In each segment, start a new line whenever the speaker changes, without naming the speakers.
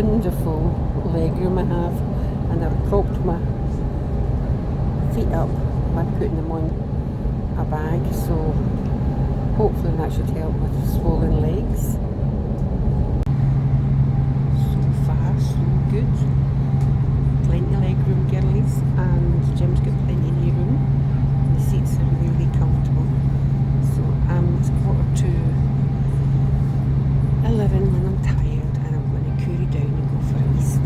wonderful leg room I have, and I've propped my feet up by putting them on a bag, so hopefully that should help with swollen legs. So far, so good. Plenty of leg room, girlies, and the gym's got plenty of knee room. The seats are really comfortable. So it's 11:15 and I'm tired, and I'm going to curry down and go for a wee sleep.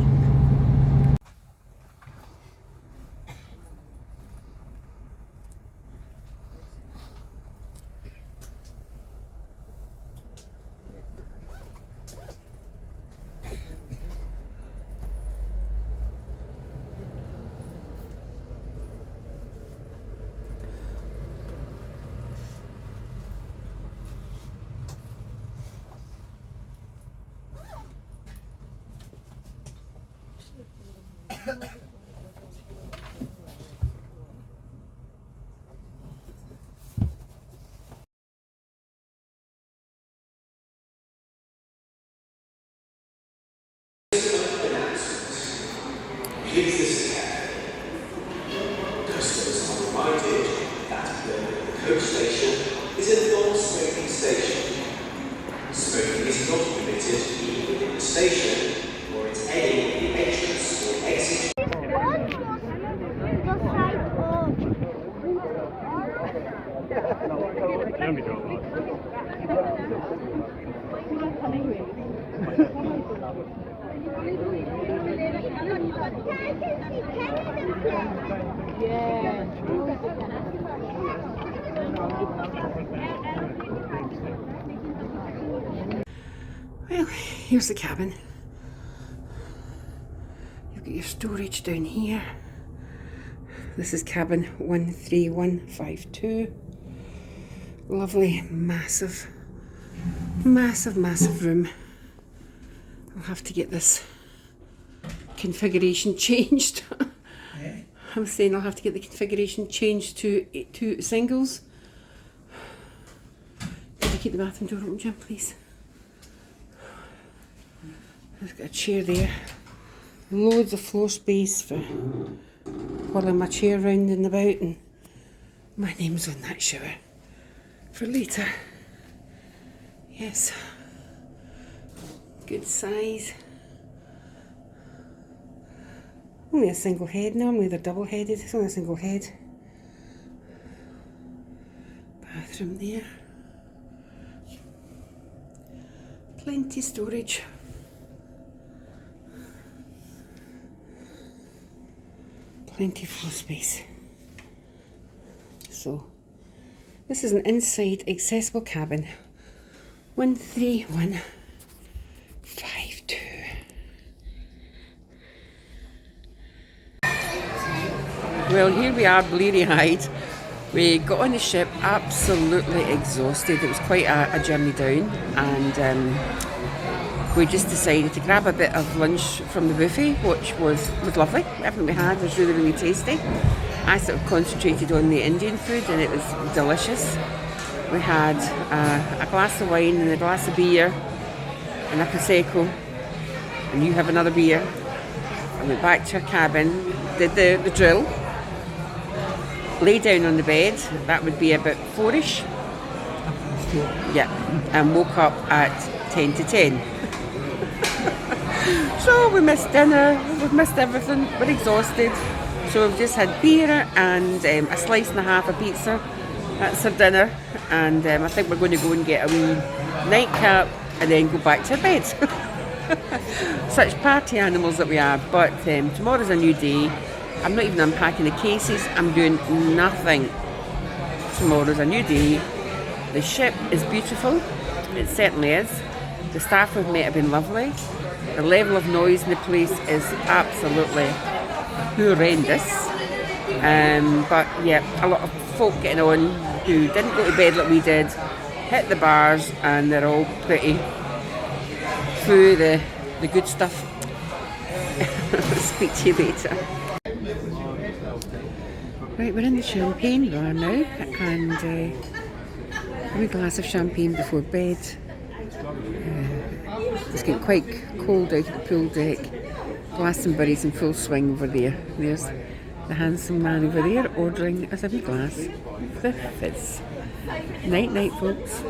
Please listen carefully. Customers are reminded that the coach station is a non-smoking station. Smoking is not permitted either within the station or at any of the entrance or exit.
Well, here's the cabin. You've got your storage down here. This is cabin 13152. Lovely, massive room. I'll have to get this configuration changed. I'm saying I'll have to get the configuration changed to 2 singles. Could you keep the bathroom door open, Jim, please? I've got a chair there. Loads of floor space for whirling my chair round and about, and my name's on that shower for later. Yes. Good size. Only a single head. Normally they're double headed. It's only a single head. Bathroom there. Plenty storage. Plenty of floor space. So, this is an inside accessible cabin. 13152. Well, here we are, bleary-eyed. We got on the ship absolutely exhausted. It was quite a journey down, and we just decided to grab a bit of lunch from the buffet, which was lovely. Everything we had was really, really tasty. I sort of concentrated on the Indian food, and it was delicious. We had a glass of wine and a glass of beer and a Prosecco, and you have another beer. I went back to our cabin, did the drill, lay down on the bed. That would be about 4ish. Yeah, and woke up at 10 to 10. So we missed dinner, we've missed everything, we're exhausted. So we've just had beer and a slice and a half of pizza. That's our dinner, and I think we're going to go and get a wee nightcap and then go back to bed. Such party animals that we are. But tomorrow's a new day. I'm not even unpacking the cases, I'm doing nothing. Tomorrow's a new day. The ship is beautiful, it certainly is. The staff we've met have been lovely. The level of noise in the place is absolutely horrendous. But yeah, a lot of folk getting on who didn't go to bed like we did, hit the bars, and they're all pretty through the good stuff. Speak to you later. Right, we're in the champagne bar now, and a wee glass of champagne before bed. It's getting quite cold out at the pool deck. Glastonbury's in full swing over there. There's the handsome man over there ordering us a wee glass of the fizz. Night night, folks.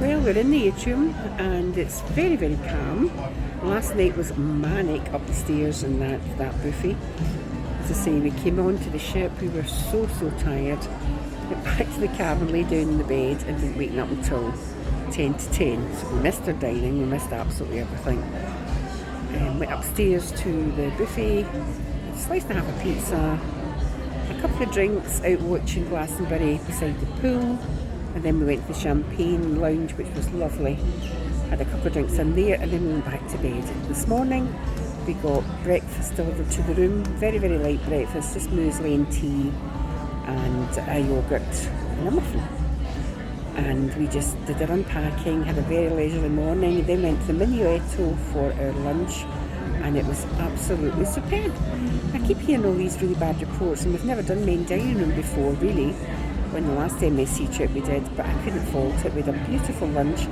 Well, we're in the atrium and it's very, very calm. Last night was manic up the stairs in that buffet. As I say, we came onto the ship, we were so tired. Went back to the cabin, lay down in the bed and didn't wake up until 10 to 10. So we missed our dining, we missed absolutely everything. Went upstairs to the buffet, a slice and a half of pizza, a couple of drinks out watching Glastonbury beside the pool. And then we went to the champagne lounge, which was lovely. Had a couple of drinks in there and then we went back to bed. This morning we got breakfast delivered to the room. Very, very light breakfast, just muesli and tea and a yoghurt and a muffin. And we just did our unpacking, had a very leisurely morning, then went to the Minuetto for our lunch and it was absolutely superb. I keep hearing all these really bad reports and we've never done main dining room before, really. When the last MSC trip we did, but I couldn't fault it. We had a beautiful lunch.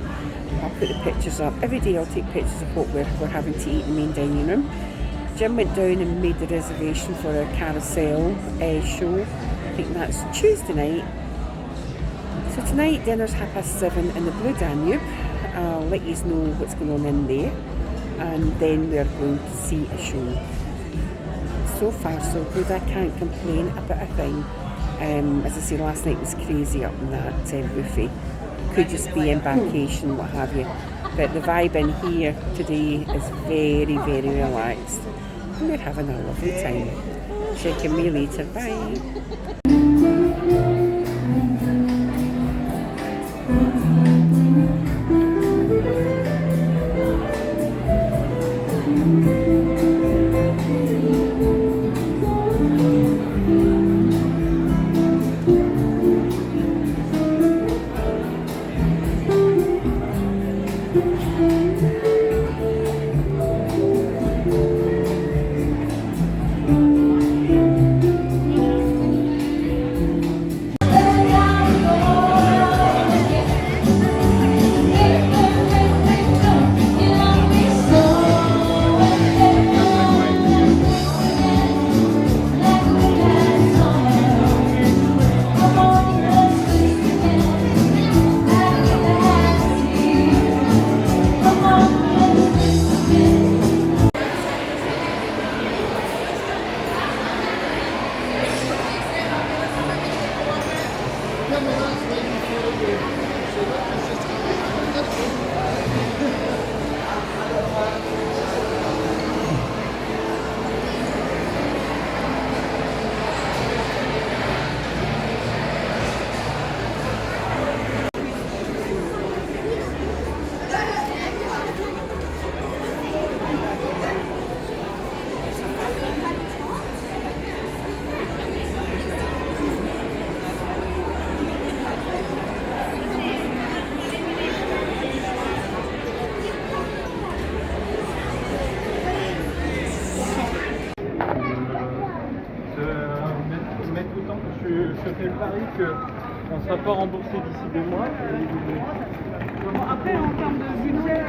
I'll put the pictures up. Every day I'll take pictures of what we're having to eat in the main dining room. Jim went down and made the reservation for our carousel show. I think that's Tuesday night. So tonight dinner's 7:30 in the Blue Danube. I'll let you know what's going on in there. And then we're going to see a show. So far so good, I can't complain about a thing. As I say, last night was crazy up in that buffet. Could just be embarkation, what have you. But the vibe in here today is very, very relaxed. And we're having a lovely time. Check in me later. Bye.
Je fais le pari qu'on ne sera pas remboursé d'ici 2 mois.
Après, en termes de budget,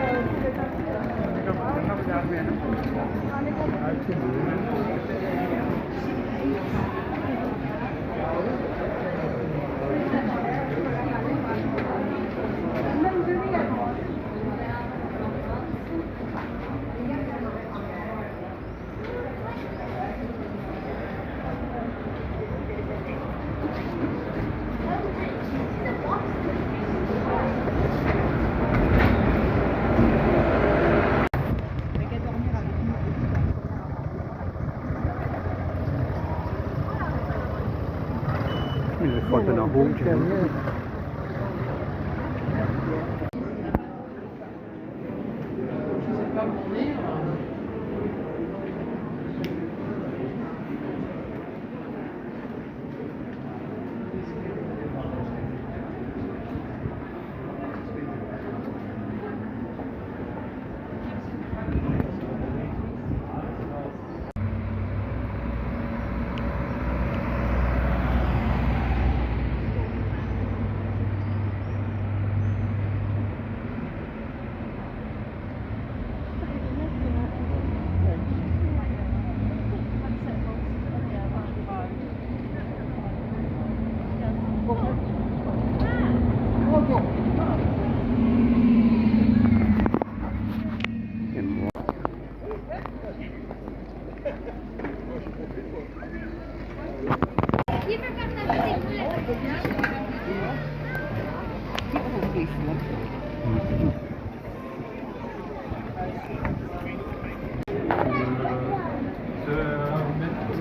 Une fois qu'on a beau,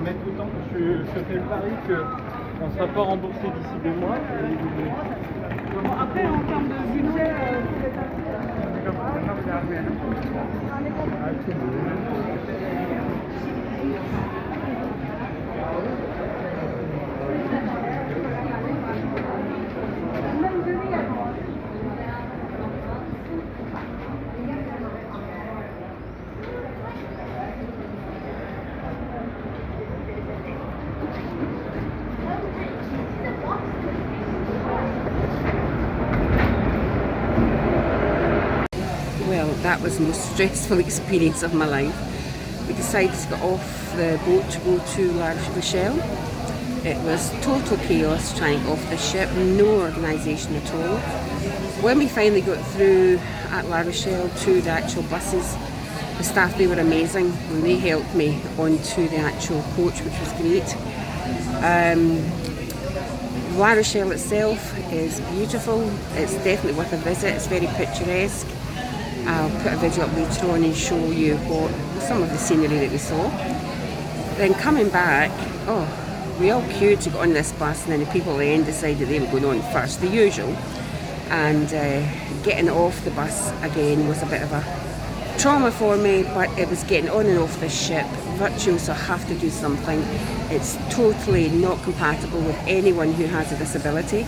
Mettre autant que je fais le pari qu'on ne sera pas remboursé d'ici 2 mois.
Après, en termes de budget, well, that was the most stressful experience of my life. We decided to get off the boat to go to La Rochelle. It was total chaos trying to get off the ship, no organisation at all. When we finally got through at La Rochelle to the actual buses, the staff, they were amazing and they helped me onto the actual coach, which was great. La Rochelle itself is beautiful. It's definitely worth a visit. It's very picturesque. I'll put a video up later on and show you some of the scenery that we saw. Then coming back, we all queued to get on this bus, and then the people at the end decided they were going on first, the usual. And getting off the bus again was a bit of a trauma for me, but it was getting on and off the ship. Virtuosa have to do something. It's totally not compatible with anyone who has a disability.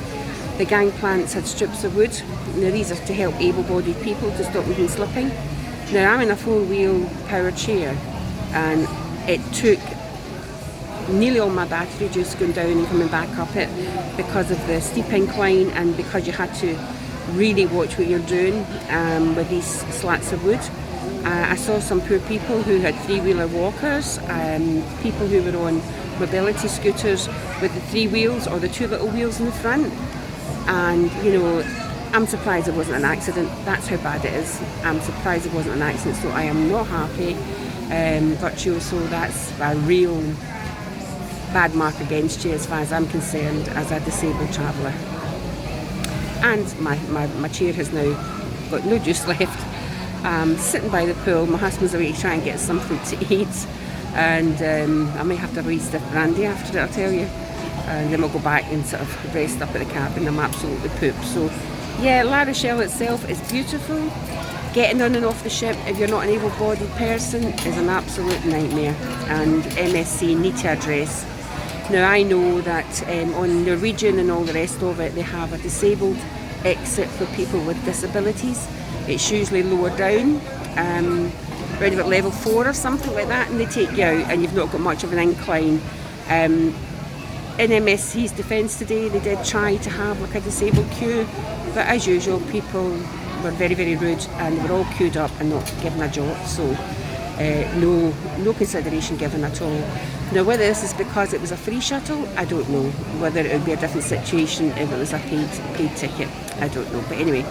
The gangplanks had strips of wood. Now these are to help able-bodied people to stop them from slipping. Now I'm in a four-wheel power chair, and it took nearly all my battery just going down and coming back up it because of the steep incline, and because you had to really watch what you're doing with these slats of wood. I saw some poor people who had three-wheeler walkers, people who were on mobility scooters with the 3 wheels or the 2 little wheels in the front. And I'm surprised it wasn't an accident. That's how bad it is. I'm surprised it wasn't an accident, so I am not happy. Virtuoso, that's a real bad mark against you as far as I'm concerned as a disabled traveller. And my chair has now got no juice left. I'm sitting by the pool. My husband's away to try and get something to eat, and I may have to have a wee stiff brandy after it, I'll tell you. And then we'll go back and sort of rest up at the cabin. I'm absolutely pooped. So yeah, La Rochelle itself is beautiful. Getting on and off the ship, if you're not an able-bodied person, is an absolute nightmare, and MSC need to address. Now I know that on Norwegian and all the rest of it, they have a disabled exit for people with disabilities. It's usually lower down, around about level 4 or something like that, and they take you out and you've not got much of an incline. In MSC's defence today, they did try to have like a disabled queue, but as usual, people were very, very rude and they were all queued up and not given a jot. So No consideration given at all. Now, whether this is because it was a free shuttle, I don't know. Whether it would be a different situation if it was a paid ticket, I don't know. But anyway,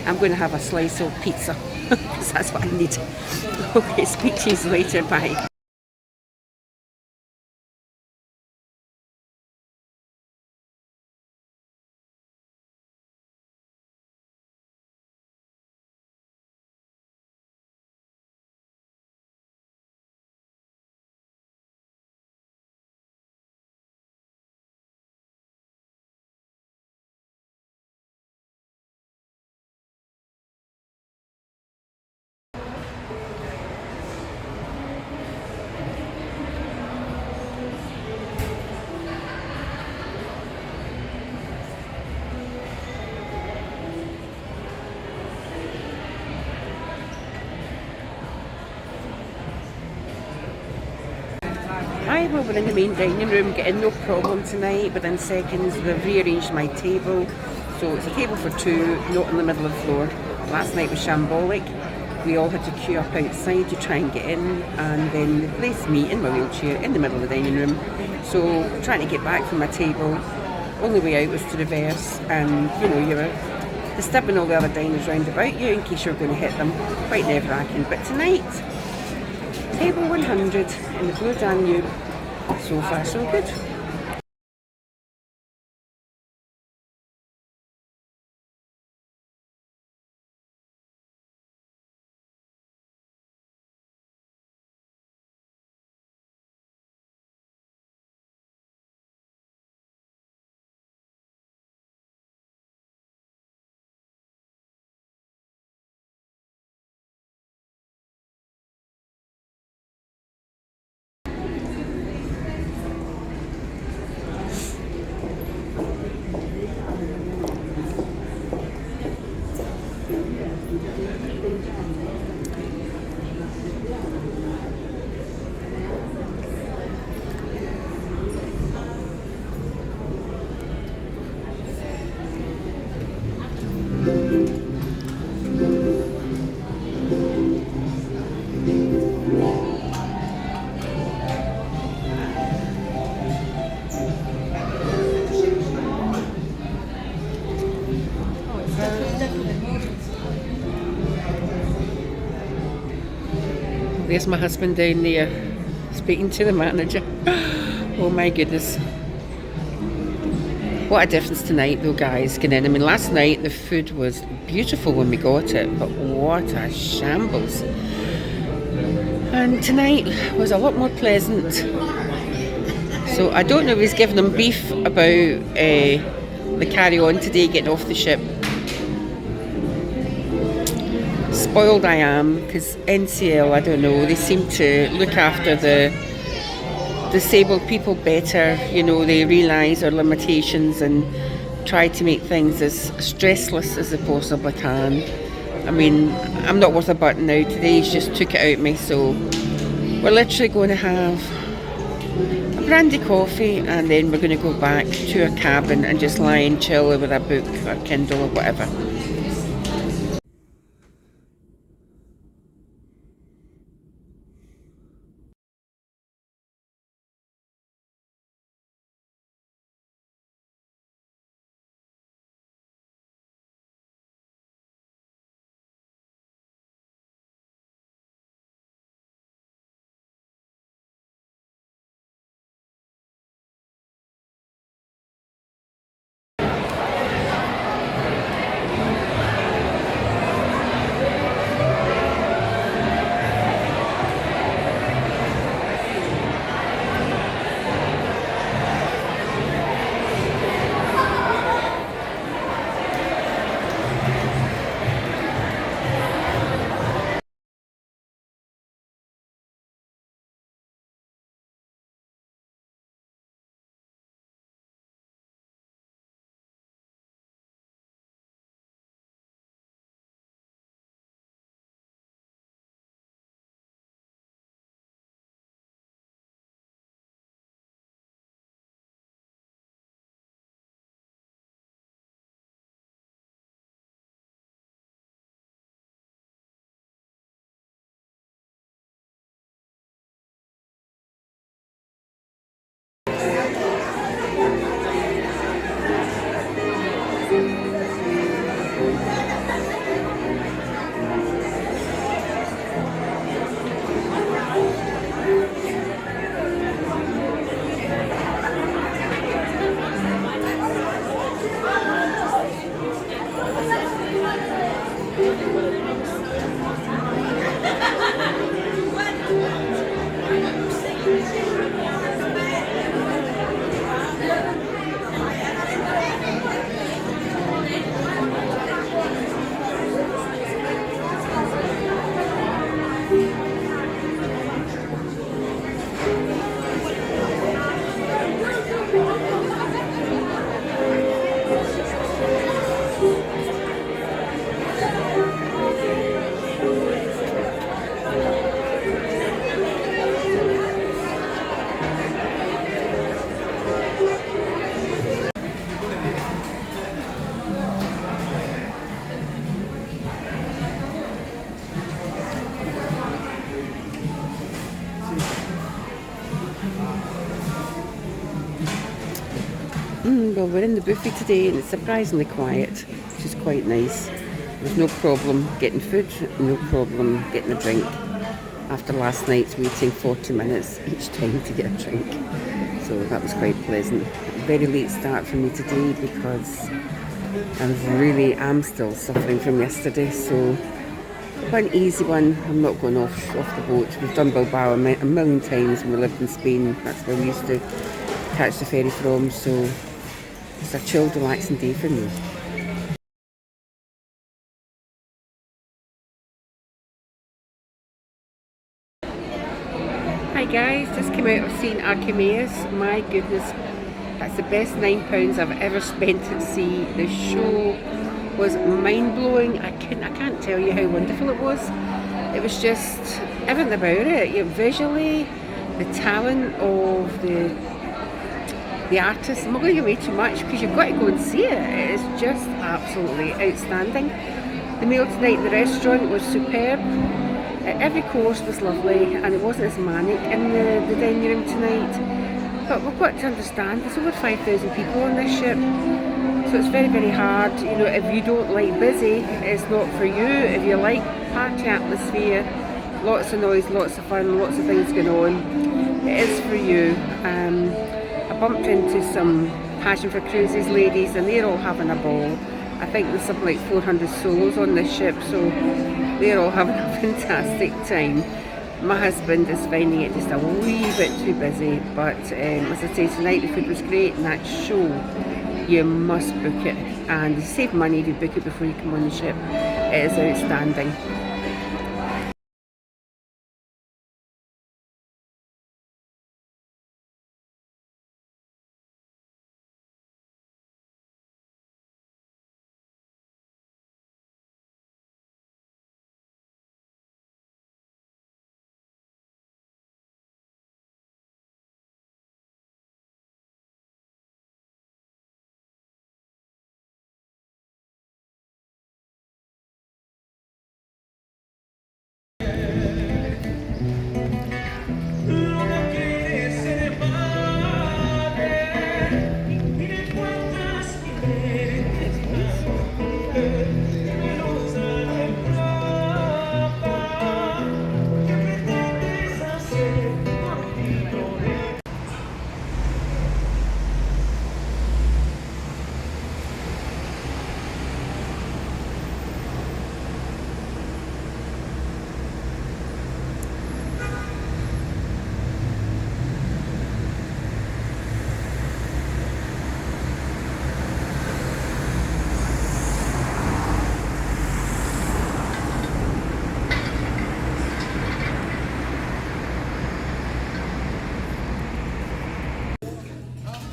I'm going to have a slice of pizza because that's what I need. Okay, speak to you later. Bye. Hi, well, we're in the main dining room, getting no problem tonight. Within seconds, we've rearranged my table. So it's a table for two, not in the middle of the floor. Last night was shambolic. We all had to queue up outside to try and get in, and then they placed me in my wheelchair in the middle of the dining room. So trying to get back from my table, only way out was to reverse, and you know, you were disturbing all the other diners round about you in case you were going to hit them. Quite nerve-wracking. But tonight, table 100 in the Blue Danube. So far, so good. There's my husband down there speaking to the manager. Oh my goodness. What a difference tonight though, guys, getting in. I mean, last night the food was beautiful when we got it, but what a shambles. And tonight was a lot more pleasant. So I don't know if he's giving them beef about the carry-on today getting off the ship. Spoiled I am, because NCL, I don't know, they seem to look after the disabled people better. You know, they realise our limitations and try to make things as stressless as they possibly can. I mean, I'm not worth a button now. Today's just took it out of me, so we're literally going to have a brandy coffee and then we're going to go back to our cabin and just lie and chill with a book or Kindle or whatever. Well, we're in the buffet today and it's surprisingly quiet, which is quite nice. There's no problem getting food, no problem getting a drink. After last night's waiting 40 minutes each time to get a drink. So that was quite pleasant. Very late start for me today because I'm still suffering from yesterday. So one easy one, I'm not going off the boat. We've done Bilbao a million times when we lived in Spain. That's where we used to catch the ferry from. So it's a chilled, relaxing day for me. Hi guys, just came out of seeing Archimedes. My goodness, that's the best £9 I've ever spent at sea. The show was mind-blowing. I can't tell you how wonderful it was. It was just everything about it. Visually, the talent of the artists. I'm not going to give away too much because you've got to go and see it. It is just absolutely outstanding. The meal tonight in the restaurant was superb. Every course was lovely and it wasn't as manic in the dining room tonight. But we've got to understand there's over 5,000 people on this ship. So it's very, very hard. If you don't like busy, it's not for you. If you like party atmosphere, lots of noise, lots of fun, lots of things going on, it is for you. I bumped into some Passion for Cruises ladies and they're all having a ball. I think there's something like 400 solos on this ship, so they're all having a fantastic time. My husband is finding it just a wee bit too busy, but as I say, tonight the food was great and that show, you must book it. And you save money if you book it before you come on the ship. It is outstanding.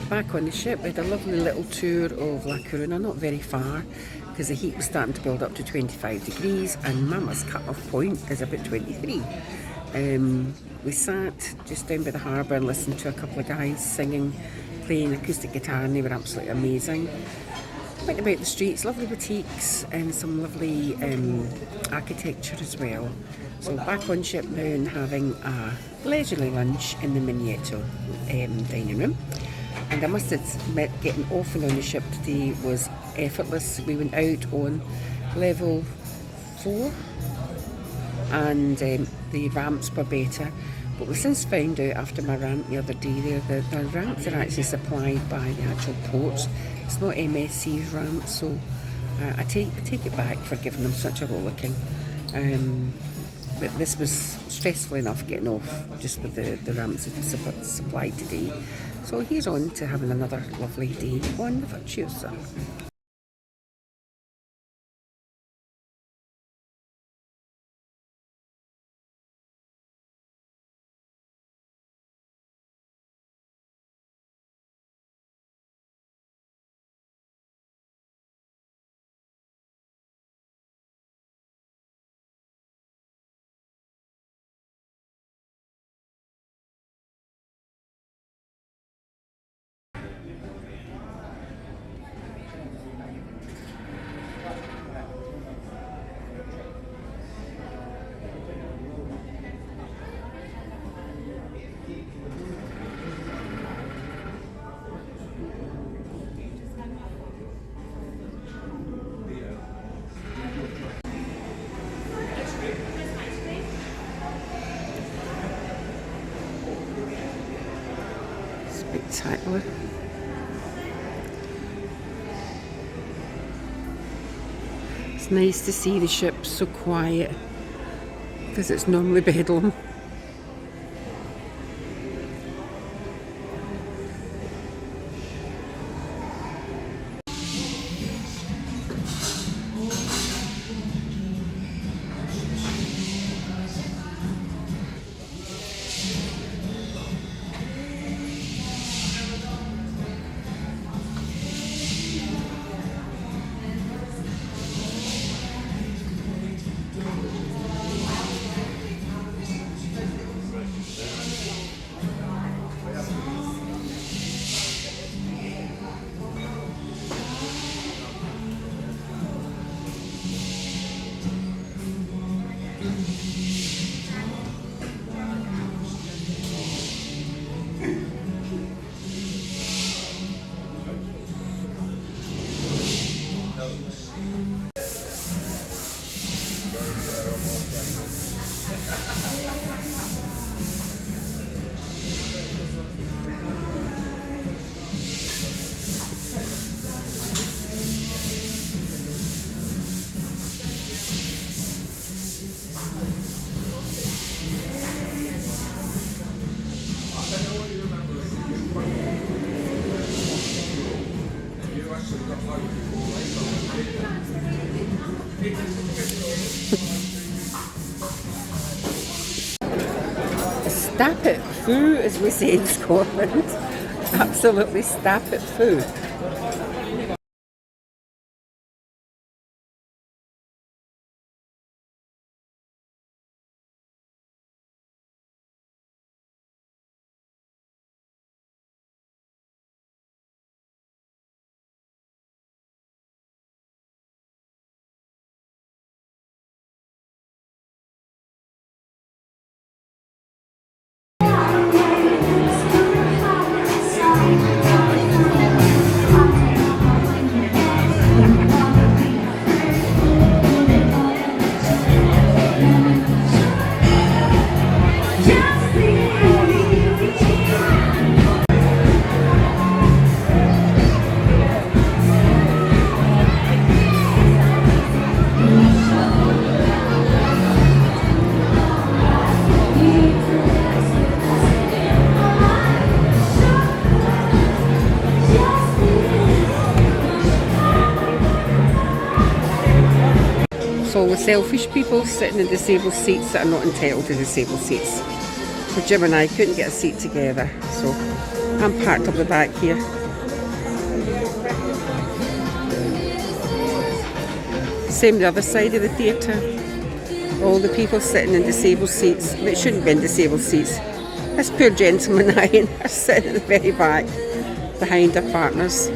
Back on the ship, we had a lovely little tour of La Coruna, not very far, because the heat was starting to build up to 25 degrees and Mama's cut-off point is about 23. We sat just down by the harbour and listened to a couple of guys singing, playing acoustic guitar, and they were absolutely amazing. Went about the streets, lovely boutiques and some lovely architecture as well. So back on ship now and having a leisurely lunch in the Mignetto dining room. And I must admit, getting off and on the ship today was effortless. We went out on level 4 and the ramps were better. But we've since found out after my rant the other day the ramps are actually supplied by the actual ports. It's not MSC's ramps, so I take it back for giving them such a rollicking. But this was stressful enough getting off just with the ramps that were supplied today. So here's on to having another lovely day on the Virtuosa. Spectacular. It's nice to see the ship so quiet because it's normally bedlam. Stap it foo, as we say in Scotland. Absolutely stap it foo. So all the selfish people sitting in disabled seats that are not entitled to disabled seats. So Jim and I couldn't get a seat together, so I'm parked up the back here. Same the other side of the theatre. All the people sitting in disabled seats that shouldn't be in disabled seats. This poor gentleman and I are sitting at the very back behind our partners.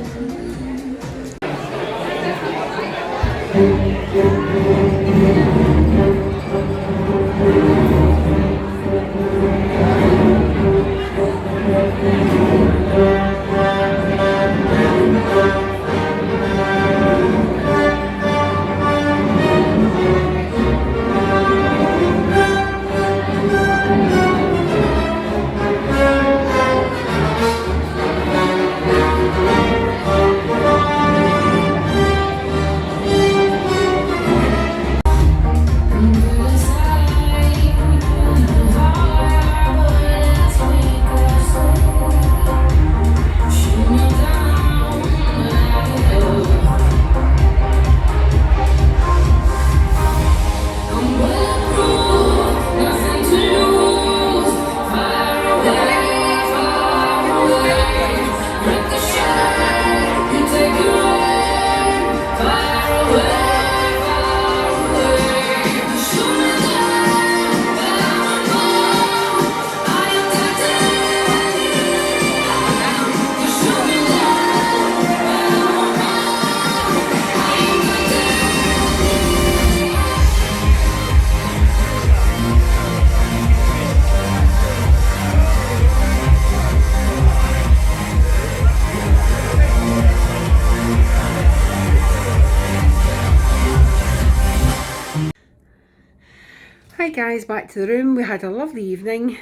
Hi guys, back to the room. We had a lovely evening.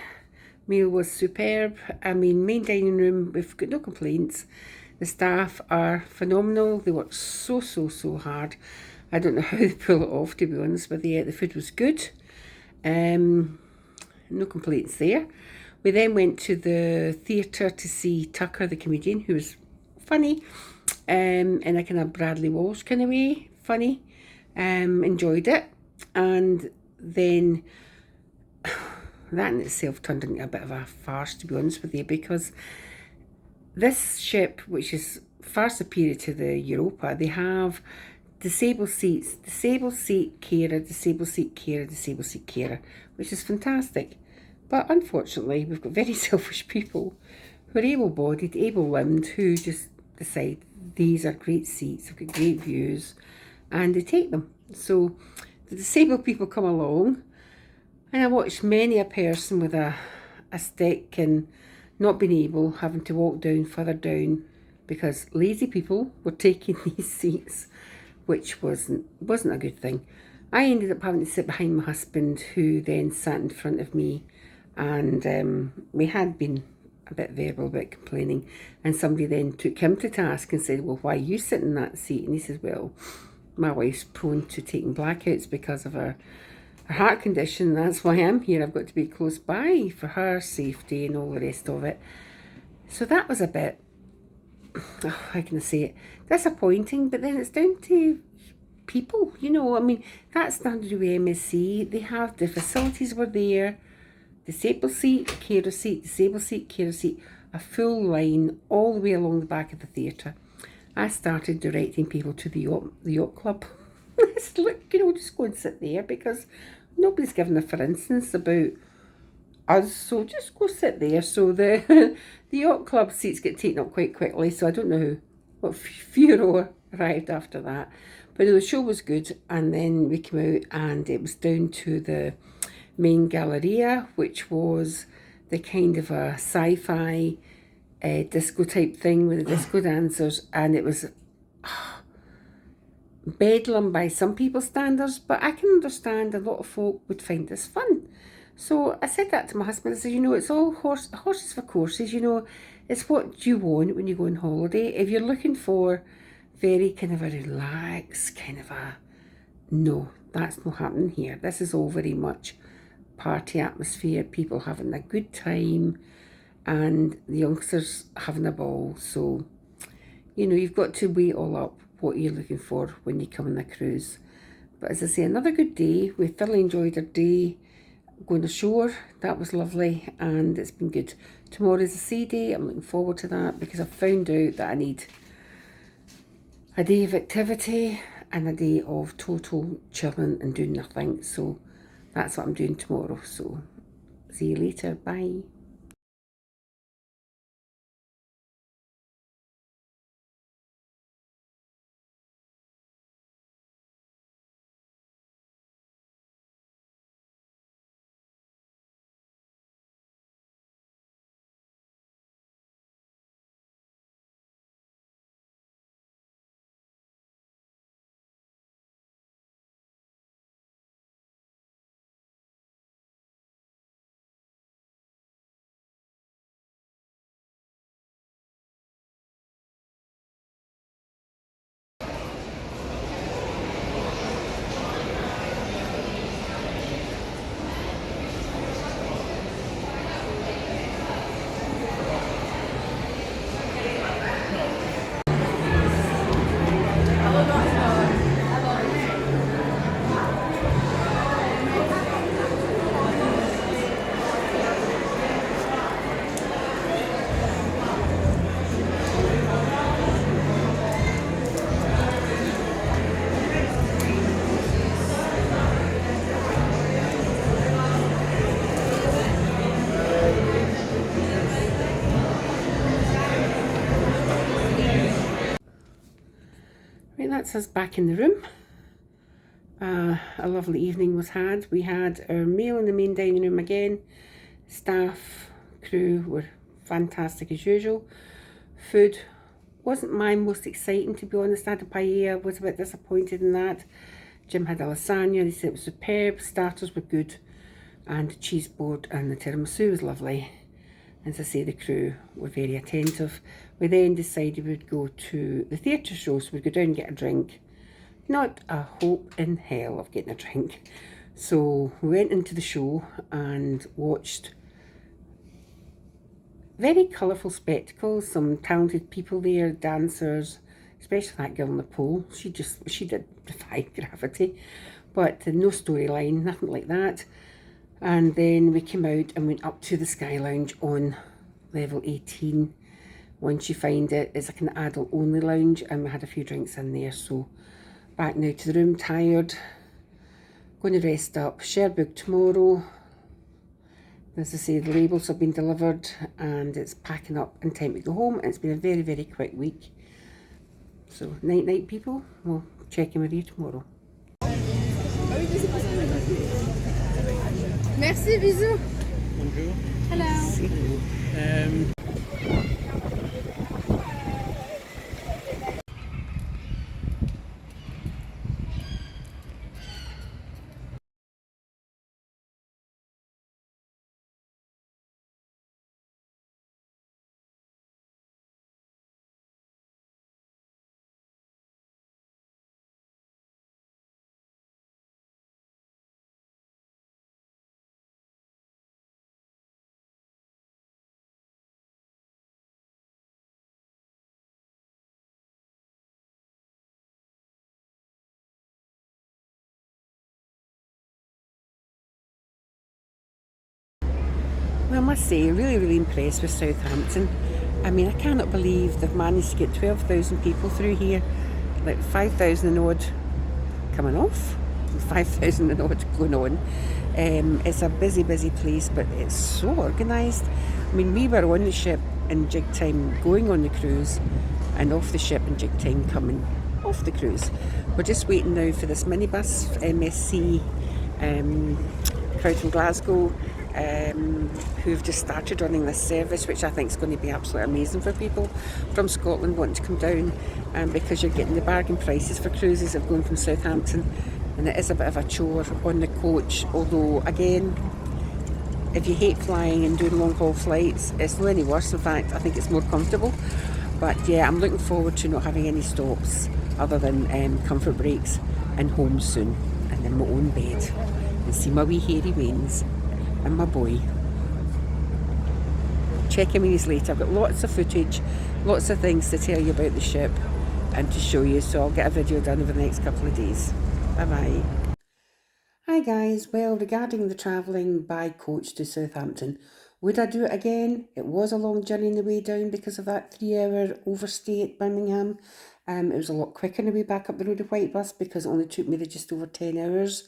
Meal was superb. I mean, main dining room, we've got no complaints. The staff are phenomenal. They work so hard. I don't know how they pull it off, to be honest with you. The food was good. No complaints there. We then went to the theatre to see Tucker, the comedian, who was funny, in a kind of Bradley Walsh kind of way, funny. Enjoyed it. And then that in itself turned into a bit of a farce, to be honest with you, because this ship, which is far superior to the Europa, they have disabled seats, disabled seat carer, disabled seat carer, disabled seat carer, which is fantastic. But unfortunately, we've got very selfish people who are able-bodied, able-limbed, who just decide these are great seats, they've got great views, and they take them. So the disabled people come along, and I watched many a person with a stick and not being able, having to walk down further down because lazy people were taking these seats, which wasn't a good thing. I ended up having to sit behind my husband, who then sat in front of me, and we had been a bit verbal about complaining, and somebody then took him to task and said, well, why are you sitting in that seat? And he says, well, my wife's prone to taking blackouts because of her heart condition. That's why I'm here. I've got to be close by for her safety and all the rest of it. So that was a bit, how can I say it, disappointing. But then it's down to people, you know. I mean, that's nothing to do with MSC. They have, the facilities were there, disabled seat, carer seat, disabled seat, carer seat, a full line all the way along the back of the theatre. I started directing people to the yacht club. I said, look, you know, just go and sit there, because nobody's given a for instance about us, so just go sit there. So the yacht club seats get taken up quite quickly, so I don't know what furore arrived after that. But the show was good, and then we came out and it was down to the main Galleria, which was the kind of a sci-fi disco type thing with the disco dancers, and it was bedlam by some people's standards, but I can understand a lot of folk would find this fun. So I said that to my husband. I said, you know, it's all horses for courses, you know, it's what you want when you go on holiday. If you're looking for very kind of a relaxed, kind of a, no, that's not happening here. This is all very much party atmosphere, people having a good time, and the youngsters having a ball. So, you know, you've got to weigh it all up, what you're looking for when you come on a cruise. But as I say, another good day. We thoroughly enjoyed our day going ashore. That was lovely, and it's been good. Tomorrow is a sea day. I'm looking forward to that, because I've found out that I need a day of activity and a day of total chilling and doing nothing. So that's what I'm doing tomorrow. So see you later. Bye. Right, that's us back in the room. A lovely evening was had. We had our meal in the main dining room again. Staff, crew were fantastic as usual. Food wasn't my most exciting, to be honest. I had a paella, was a bit disappointed in that. Jim had a lasagna, he said it was superb. Starters were good. and the cheese board and the tiramisu was lovely. As I say, the crew were very attentive. We then decided we'd go to the theatre show, so we'd go down and get a drink. Not a hope in hell of getting a drink. So we went into the show and watched very colourful spectacles, some talented people there, dancers, especially that girl in the pole. She did defy gravity, but no storyline, nothing like that. And then we came out and went up to the Sky Lounge on level 18. Once you find it, it's like an adult only lounge, and we had a few drinks in there. So back now to the room, tired, going to rest up. Cherbourg tomorrow. As I say, the labels have been delivered and it's packing up in time to go home. And it's been a very, very quick week. So night night people, we'll check in with you tomorrow.
Merci, bisous.
Bonjour.
Hello.
Well, I must say, really, really impressed with Southampton. I mean, I cannot believe they've managed to get 12,000 people through here, like 5,000 and odd coming off, 5,000 and odd going on. It's a busy, busy place, but it's so organised. I mean, we were on the ship in jig time going on the cruise, and off the ship in jig time coming off the cruise. We're just waiting now for this minibus, MSC, crowd from Glasgow, who've just started running this service, which I think is going to be absolutely amazing for people from Scotland wanting to come down, because you're getting the bargain prices for cruises of going from Southampton, and it is a bit of a chore on the coach, although again, if you hate flying and doing long haul flights, it's not any worse. In fact, I think it's more comfortable. But yeah, I'm looking forward to not having any stops other than comfort breaks, and home soon, and in my own bed, and see my wee hairy wains and my boy. Check in with you later. I've got lots of footage, lots of things to tell you about the ship and to show you, so I'll get a video done over the next couple of days. Bye bye. Hi guys, well, regarding the travelling by coach to Southampton, would I do it again? It was a long journey on the way down because of that 3-hour overstay at Birmingham. It was a lot quicker on the way back up the road of White Bus because it only took me just over 10 hours.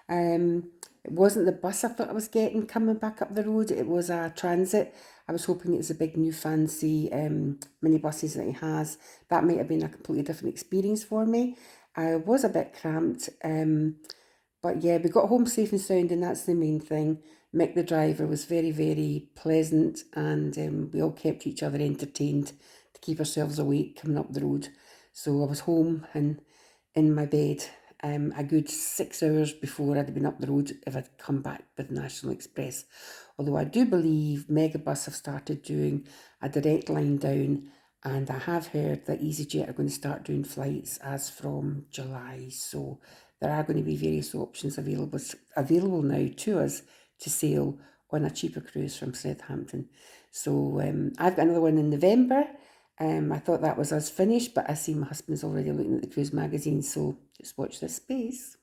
It wasn't the bus I thought I was getting coming back up the road, it was a transit. I was hoping it was a big new fancy minibuses that he has. That might have been a completely different experience for me. I was a bit cramped, but yeah, we got home safe and sound, and that's the main thing. Mick the driver was very, very pleasant, and we all kept each other entertained to keep ourselves awake coming up the road. So I was home and in my bed a good 6 hours before I'd been up the road if I'd come back with National Express. Although I do believe Megabus have started doing a direct line down, and I have heard that EasyJet are going to start doing flights as from July. So there are going to be various options available now to us to sail on a cheaper cruise from Southampton. So I've got another one in November. I thought that was us finished, but I see my husband's already looking at the cruise magazine, so just watch this space.